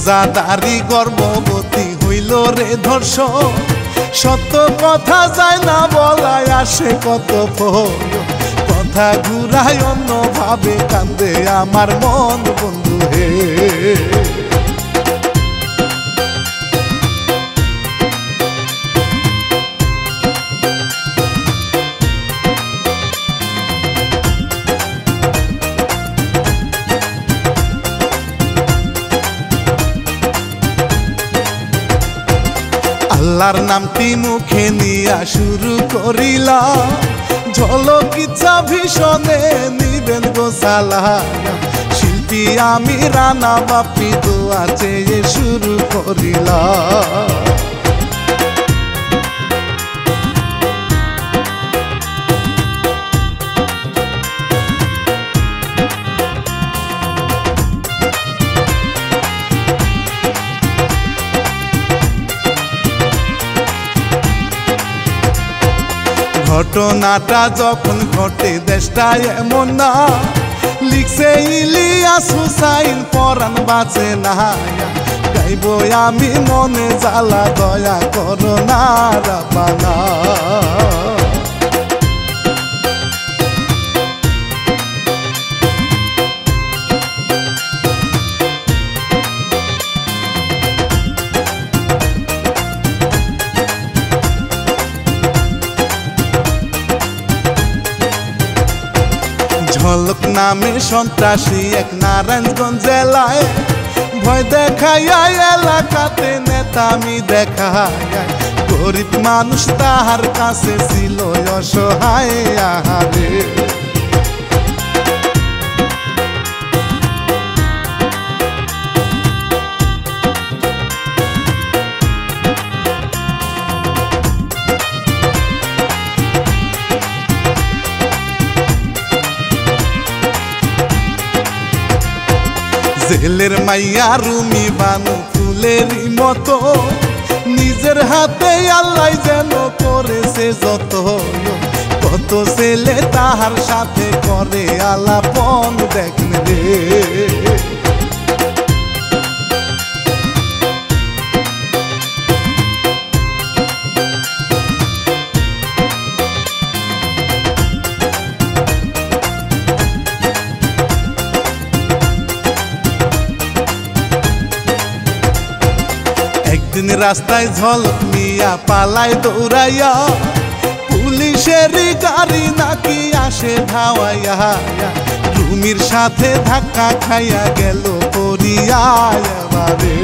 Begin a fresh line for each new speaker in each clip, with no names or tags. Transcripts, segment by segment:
রোজাদারি গর্ভবতী হইল রে ধর্ষণ সত্য কথা যায় না বলায় আসে কত কথা ঘুরায় অন্য ভাবে কান্দে আমার মন বন্ধু হে আল্লাহর নামটি মুখে নিয়া শুরু করিলা ঝলক ইচ্ছা ভীষণে নিবেন গোসালা শিল্পী আমি রানা বাপি দোয়া চেয়ে শুরু করিলা ঘটনাটা যখন ঘটে দেশটা এমন না লিখছে ইলিয়াস হুসাইন পরাণ বাঁচে না গাইব আমি মনে জ্বালা দয়া করো না রাব্বানা ঝলক নামে সন্ত্রাসী এক নারায়ণগঞ্জ জেলায় ভয় দেখাইয়া এলাকাতে নেতামি দেখায় গরিব মানুষ তাহার কাছে ছিল অসহায় আহারে জেলের মাইয়া রুমি বানু ফুলেরই মতো নিজের হাতে আল্লাহ যেন করেছে যত কত ছেলে তাহার সাথে করে আলাপন দেখেন রে একদিন রাস্তায় ঝলক মিয়া পালায় দৌড়াইয়া পুলিশেরই গাড়ি নাকি আসে ধাওয়াইয়া রুমির সাথে ধাক্কা খাইয়া গেল পড়িয়া এবারে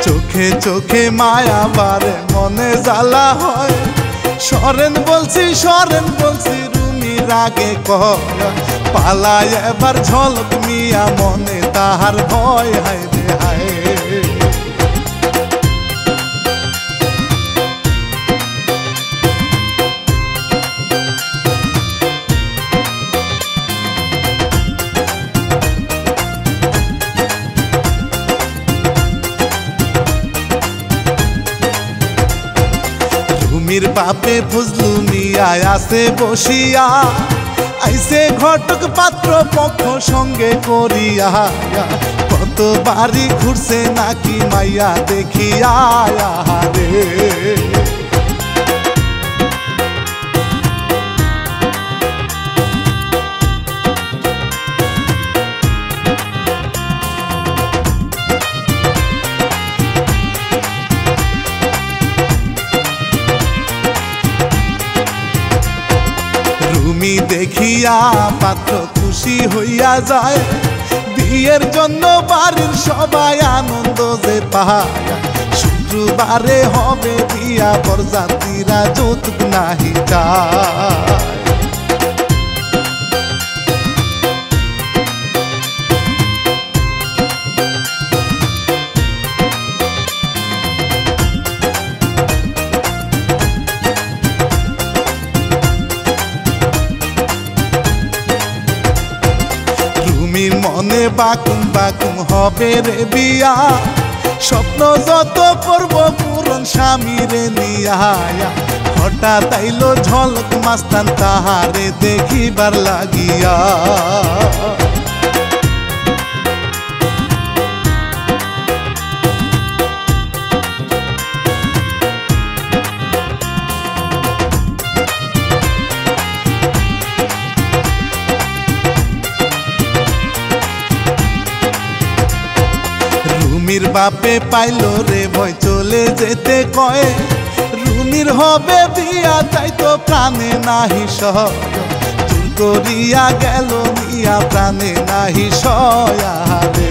চোখে চোখে মায়া বারে মনে জ্বালা হয় সরেন বলছি রুমি রাগে কয় পালায় এবার ঝলক মিয়া মনে তাহার ভয় হায় রে হায় রুমির বাপে ফজলু মিয়া আছে বসিয়া আইসে ঘটক পাত্র পক্ষ সঙ্গে করিয়া কত বাড়ি ঘুরছে নাকি মাইয়া দেখিয়া রে রুমি দেখিয়া পাত্র খুশি হইয়া যায় বিয়ের জন্য বাড়ির সবাই আনন্দ যে পায় শুক্রবারে হবে বিয়া বরযাত্রীরা যৌতুক নাহি চায় মনে বাকুম বাকুম হবে রে বিয়া, স্বপ্ন যত করব পূরণ স্বামীরে নিয়া। হঠাৎ আইলো ঝলক মাস্তান তাহারে দেখিবার লাগিয়া। রুমির বাপে পাইলো রে ভয় চলে যেতে কয়, রুমির হবে বিয়া তাই তো প্রাণে নাহি সয়। চুর করিয়া গেল মিয়া প্রাণে নাহি সয় রে।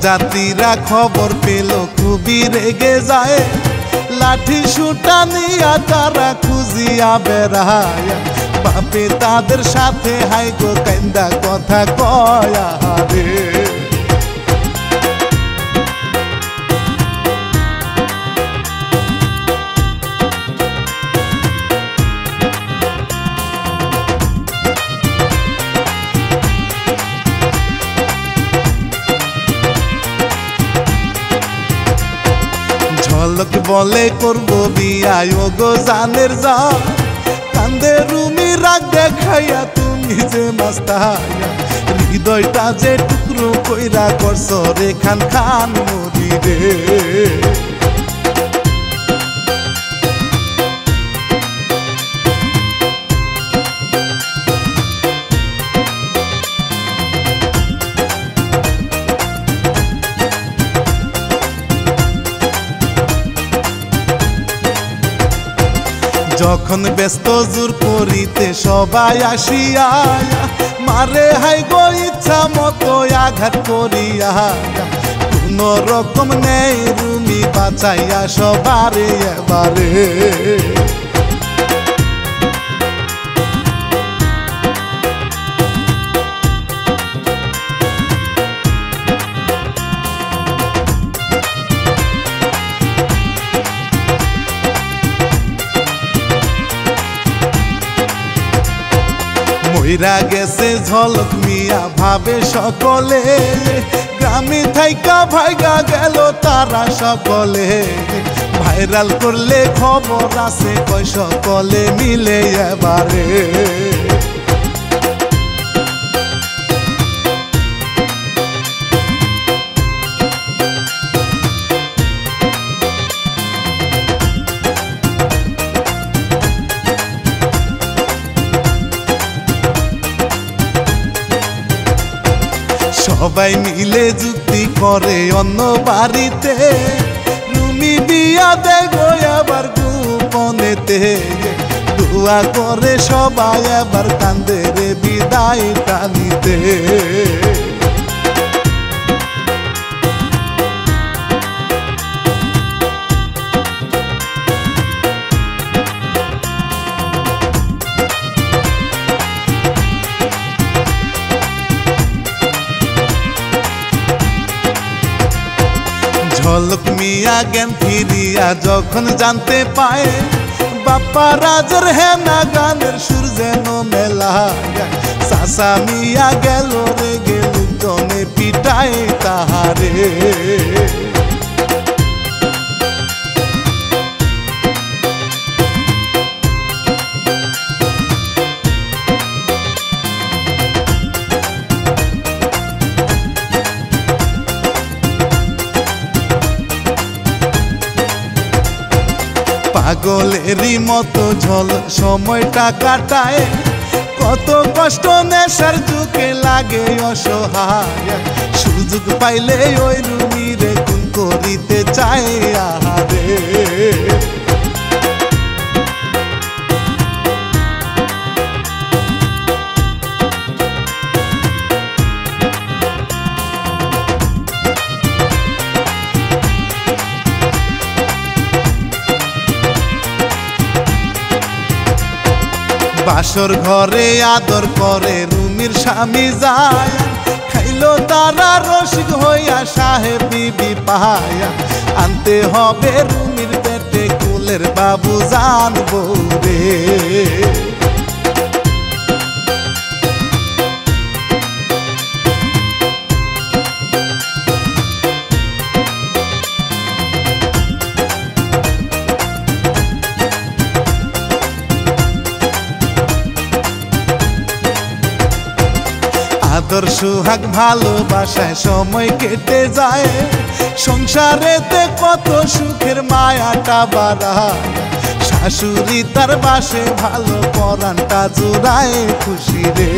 যাত্রীরা খবর পেল খুবই রেগে যায়, লাঠি সুটা নিয়া তারা খুঁজিয়া বেড়ায়। বাপে তাদের সাথে হাই গো কান্দা কথা কয়া রে। ঝলক বলে করব বিয়া ও গো জানের যা, কান্দে রুমি রাগ দেখাইয়া তুমি যে মাস্তায়া। হৃদয়টা যে টুকরো কইরা করছ রে খান খান মরি রে। যখন ব্যস্ত জোর করিতে সবাই আসিয়া, মারে হাই গো ইচ্ছা মতো আঘাত করিয়া। কোন রকম নেই রুমি বাঁচাইয়া সবারে এবারে। মইরা গেছে ঝলক মিয়া ভাবে সকলে, গ্রামে থাইকা ভাইগা গেল তারা সকলে। ভাইরাল করলে খবর আছে কয় সকলে মিলে এবারে। সবাই মিলে যুক্তি করে অন্য বাড়িতে, রুমি বিয়া দেব আবার গোপনেতে। দোয়া করে সবাই আবার কান্দে রে বিদায় টানিতে। ঝলক মিয়া জ্ঞান ফিরিয়া যখন জানতে পায়, বাপ্পা রাজের হেনা গানের সুর যেন মেলা। চাচা মিয়া গেল রে গেল জনে পিটায় তাহারে। পাগলেরই মতো ঝলক সময়টা কাটায়, কত কষ্ট নেশার যুগে লাগে অসহায়। সুযোগ পাইলে ওই রুমিরে খুন করিতে চায় আহারে। বাসর ঘরে আদর করে রুমির স্বামী যায়, খাইলো তারা রসিক হইয়া সাহেব বিবি পাহায়া। আনতে হবে রুমির পেটে কুলের বাবু জানবো রে। আদর সুহাগ ভালোবাসায় সময় কেটে যায়, সংসারেতে কত সুখের মায়াটা বাড়ায়। শাশুড়ি তার বাসে ভালো পরানটা জুড়ায় খুশি রে।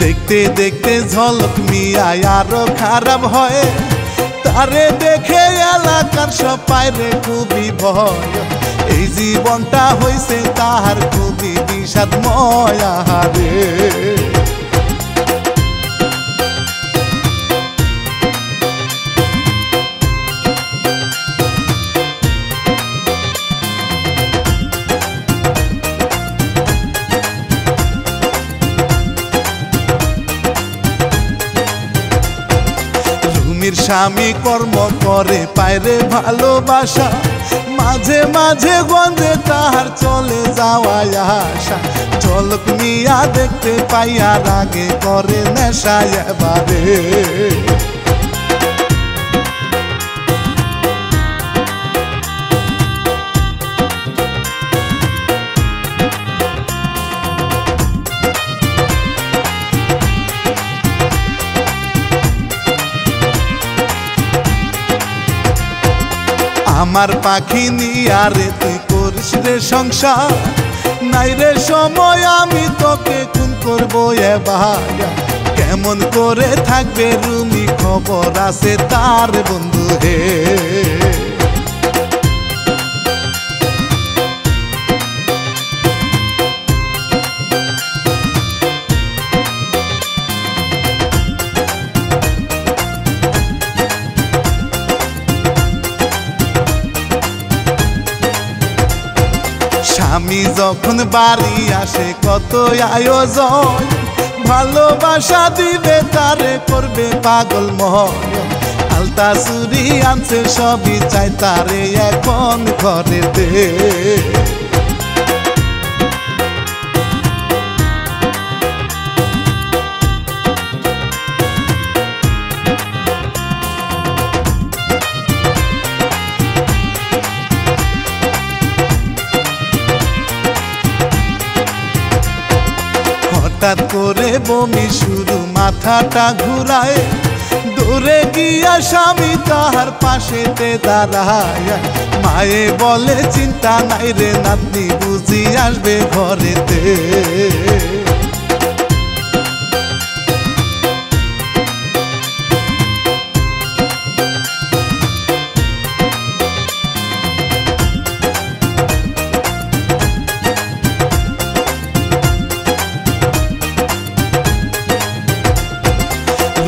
দেখতে দেখতে ঝলক মিয়া আরো খারাপ হয়, তারে দেখে এলাকার সব পায়রে খুবই ভয়। এই জীবনটা হইছে তাহার খুবই বিষাদময় রে। স্বামী কর্ম করে পায়রে ভালোবাসা, মাঝে মাঝে গন্ধে তাহার চলে যাওয়া আসা। ঝলক মিয়া দেখতে পাইয়া রাগে করে নেশা এবারে। আমার পাখি নিয়া রে তুই করিস রে সংসার, নাই রে সময় আমি তোকে খুন করবো এবার। কেমন করে থাকবে রুমি খবর আছে তার বন্ধু হে। স্বামী যখন বাড়ি আসে কত আয়োজন, ভালোবাসা দিবে তারে করবে পাগল মহল। আলতা চুরি আনছে সবই চাই তারে এখন ঘরে দে। হঠাৎ করে বমি শুরু, মাথাটা ঘুরায়, দূরে গিয়া স্বামী তাহার পাশেতে দাঁড়ায়। মায়ে বলে চিন্তা নাই রে নাতনি বুঝি আসবে ঘরেতে।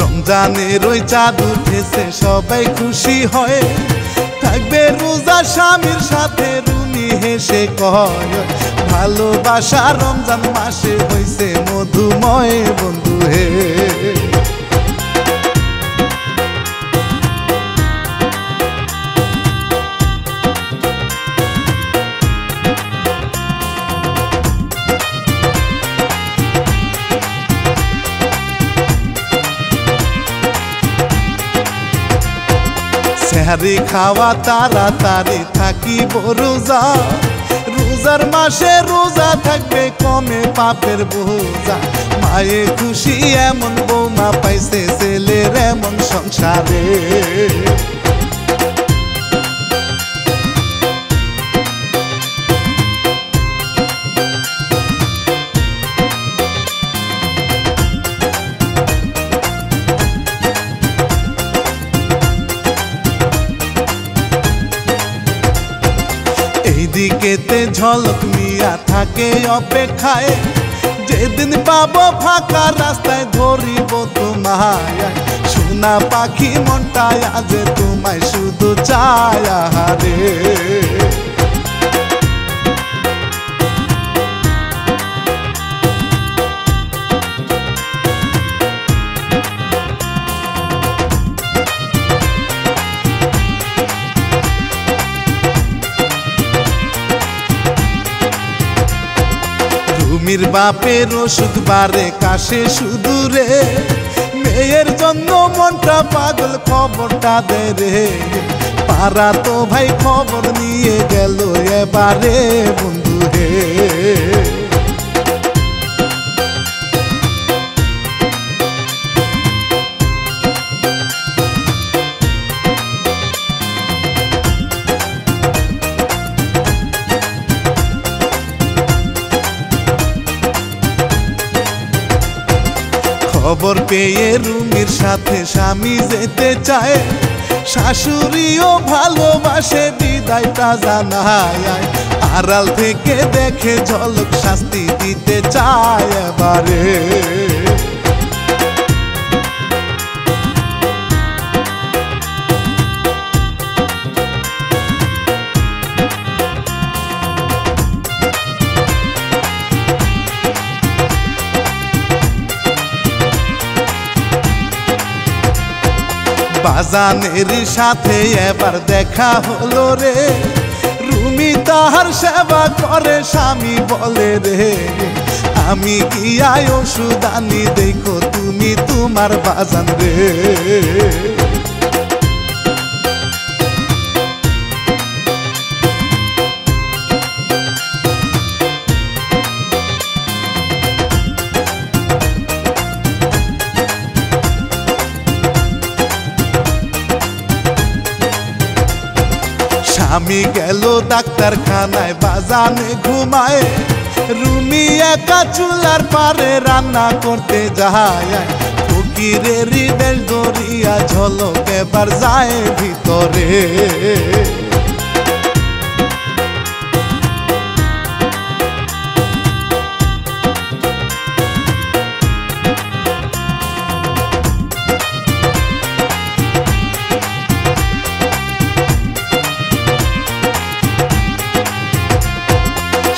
রমজানের ওই চাঁদ উঠেছে সবাই খুশি হয়, থাকবে রোজা স্বামীর সাথে রুমি হেসে কয়। ভালোবাসা রমজান মাসে হইছে মধুময় বন্ধু হে। সেহারি খাওয়া তাড়াতাড়ি থাকিব রোজা, রোজার মাসে রোজা থাকবে কমে পাপের বোঝা। মায়ে খুশি এমন বৌমা পাইছে ছেলের এমন সংসারে। এদিকেতে ঝলক মিয়া থাকে অপেক্ষায়, যেদিন পাবো ফাঁকা রাস্তায় ধরিব তোমায়। সোনা পাখি মনটায় আজ তোমায় শুধু চায় রে। রুমির বাপের ওষুধ বারে কাশে শুধু রে, মেয়ের জন্য মনটা পাগল খবরটা দে রে। পাড়া তো ভাই খবর নিয়ে গেল এবারে বন্ধু রে। খবর পেয়ে রুমির সাথে স্বামী যেতে চায়, শাশুড়িও ভালোবাসে বিদায়টা জানায়। আড়াল থেকে দেখে ঝলক শাস্তি দিতে চায় এবারে। বাজানের সাথে এবার দেখা হলো রে, রুমি তাহার সেবা করে স্বামী বলে রে। আমি গিয়াই ওষুধ আনি দেখো তুমি তোমার বাজান রে। আমি গেল ডাক্তারখানায়, বাজানে ঘুমায়, রুমি একা চুলার পারে রান্না করতে যায়। ফকিরের বেশ দরিয়া ঝলক এবার যায় ভিতরে।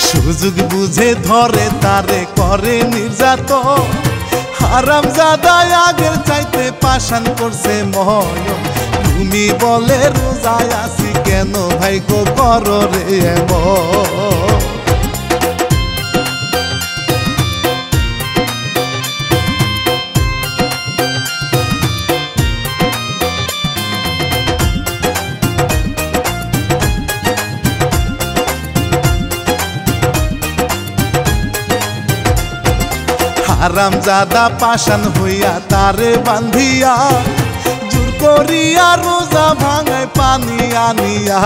সুযোগ বুঝে ধরে তারে করে নির্যাতন, হারামজাদা আগের চাইতে পাষাণ করছে ময়। তুমি বলে রোজায় আছি কেন ভাই গো করো রে এমন। হারামজাদা পাষাণ হইয়া তারে বান্ধিয়া, জোর করিয়া রোজা ভাঙায় পানি আনিয়া।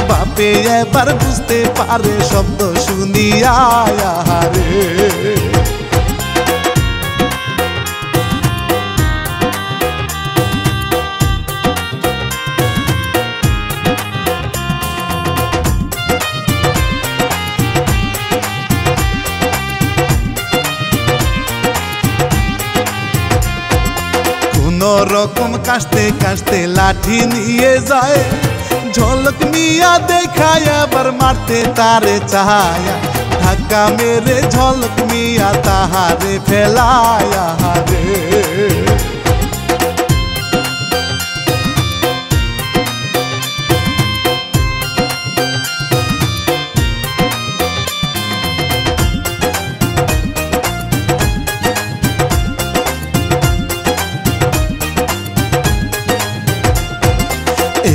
বাপে এবার বুঝতে পারে শব্দ শুনিয়া রে। রকম কাশতে কাশতে লাঠি নিয়ে যায়, ঝলক মিয়া দেখায় আবার মারতে তারে চায়। ধাক্কা মেরে ঝলক মিয়া তাহারে ফেলায় রে।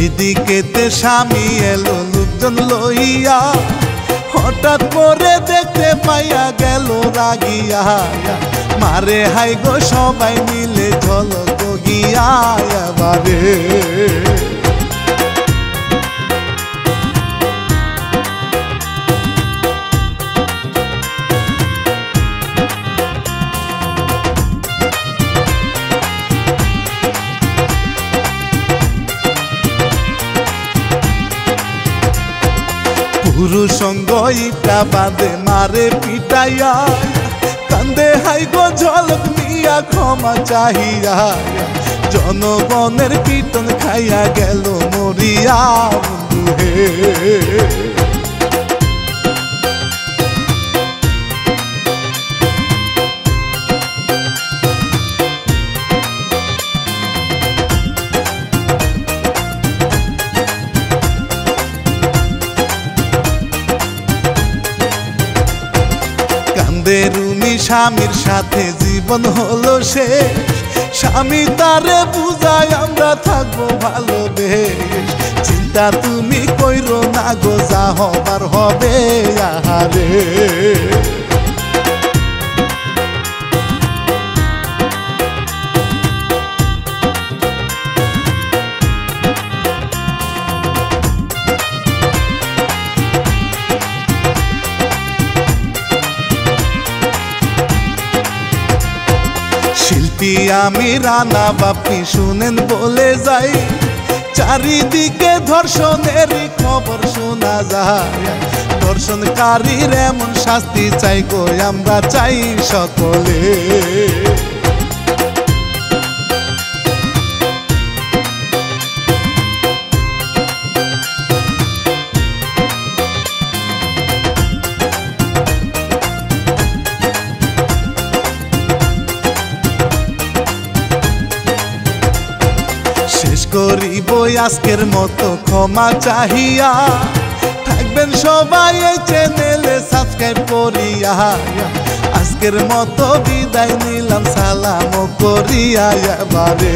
এইদিকেতে স্বামী এলো লোকজন লইয়া, হঠাৎ করে দেখতে পাইয়া গেল রাগিয়া। মারে হাই গো সবাই মিলে ঝলক গিয়া এবারে। গুরু সঙ্গ ইটা বাঁধে মারে পিটাইয়া কান্দে হাই গো ঝলক মিয়া ক্ষমা চাহিয়া জনগণের পিটন খাইয়া গেল মরিয়া বন্ধু হে রুমি স্বামীর সাথে জীবন হলো শেষ স্বামী তারে বুঝায় আমরা থাকবো ভালো বেশ চিন্তা তুমি কইরো না গো যা হবার হবে আহারে শিল্পী আমি রানা বাপি শুনেন বলে যাই চারিদিকে ধর্ষণের খবর শোনা যায় ধর্ষণকারীর এমন শাস্তি চাই গো আমরা চাই সকলে শেষ করিব আজকের মতো ক্ষমা চাহিয়া থাকবেন সবাই এই চ্যানেলে সাবস্ক্রাইব করিয়া আজকের মতো বিদায় নিলাম সালাম করিয়া এবারে।